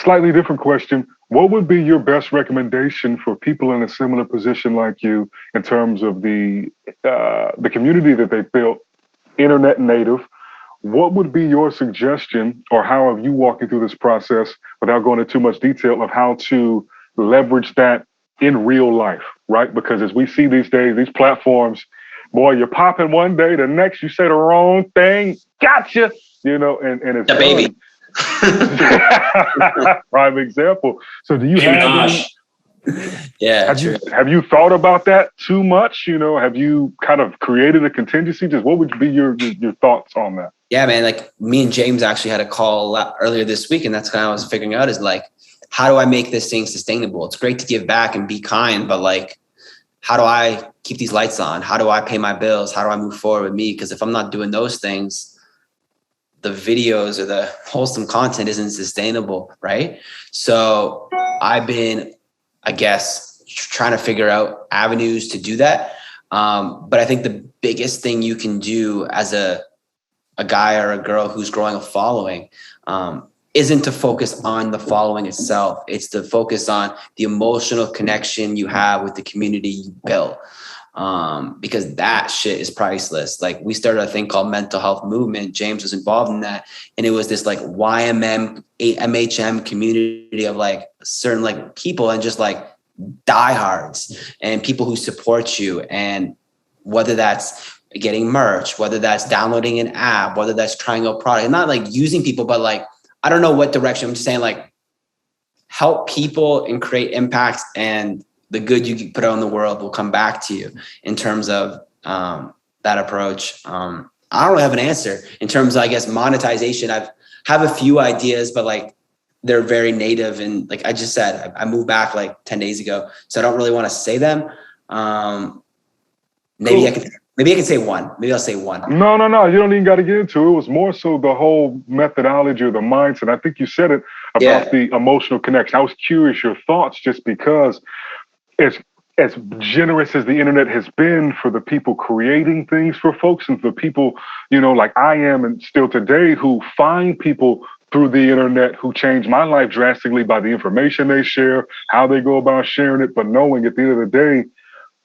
slightly different question. What would be your best recommendation for people in a similar position like you in terms of the community that they built, internet native? What would be your suggestion, or how have you walking through this process without going into too much detail of how to leverage that in real life, right? Because as we see these days, these platforms, boy, you're popping one day, the next you say the wrong thing, gotcha, and it's the baby. Prime example. So do you have any, yeah, have you thought about that too much? Have you kind of created a contingency? Just what would be your thoughts on that? Yeah, man. Like me and James actually had a call earlier this week, and that's kind of what I was figuring out is like, how do I make this thing sustainable? It's great to give back and be kind, but like, how do I keep these lights on? How do I pay my bills? How do I move forward with me? Because if I'm not doing those things, the videos or the wholesome content isn't sustainable, right? So I've been, I guess, trying to figure out avenues to do that. But I think the biggest thing you can do as a guy or a girl who's growing a following isn't to focus on the following itself. It's to focus on the emotional connection you have with the community you built. Because that shit is priceless. Like we started a thing called Mental Health Movement. James was involved in that. And it was this like YMM, MHM community of like certain like people and just like diehards and people who support you. And whether that's getting merch, whether that's downloading an app, whether that's trying a product, and not like using people, but like, I don't know what direction. I'm just saying like help people and create impact, and the good you put out in the world will come back to you in terms of that approach. I don't really have an answer in terms of, I guess, monetization. I have a few ideas, but like they're very native. And like I just said, I moved back like 10 days ago, so I don't really want to say them. Maybe cool. Maybe I can say one. Maybe I'll say one. No. You don't even got to get into it. It was more so the whole methodology or the mindset. I think you said it about the emotional connection. I was curious your thoughts, just because as generous as the internet has been for the people creating things for folks and for people, like I am and still today, who find people through the internet who changed my life drastically by the information they share, how they go about sharing it, but knowing at the end of the day,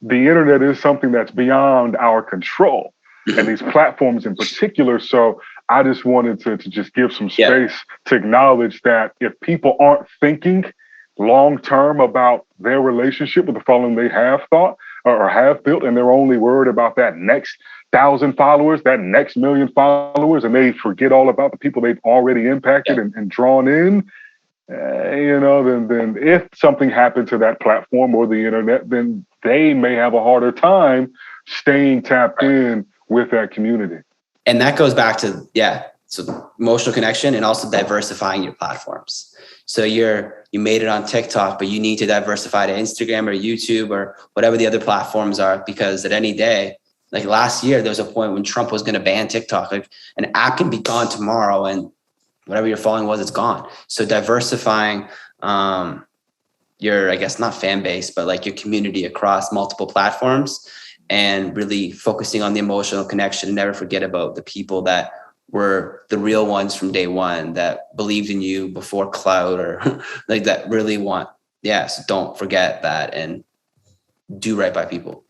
the internet is something that's beyond our control, and these platforms in particular. So I just wanted to just give some space to acknowledge that if people aren't thinking long-term about their relationship with the following they have thought or have built, and they're only worried about that next 1,000 followers, that next 1,000,000 followers, and they forget all about the people they've already impacted and drawn in, then if something happened to that platform or the internet, then they may have a harder time staying tapped in with that community. And that goes back to, so emotional connection and also diversifying your platforms. So you made it on TikTok, but you need to diversify to Instagram or YouTube or whatever the other platforms are, because at any day, like last year, there was a point when Trump was going to ban TikTok. Like an app can be gone tomorrow and whatever your following was, it's gone. So diversifying your, I guess, not fan base, but like your community across multiple platforms, and really focusing on the emotional connection, and never forget about the people that were the real ones from day one, that believed in you before clout, or like that really want. So don't forget that and do right by people.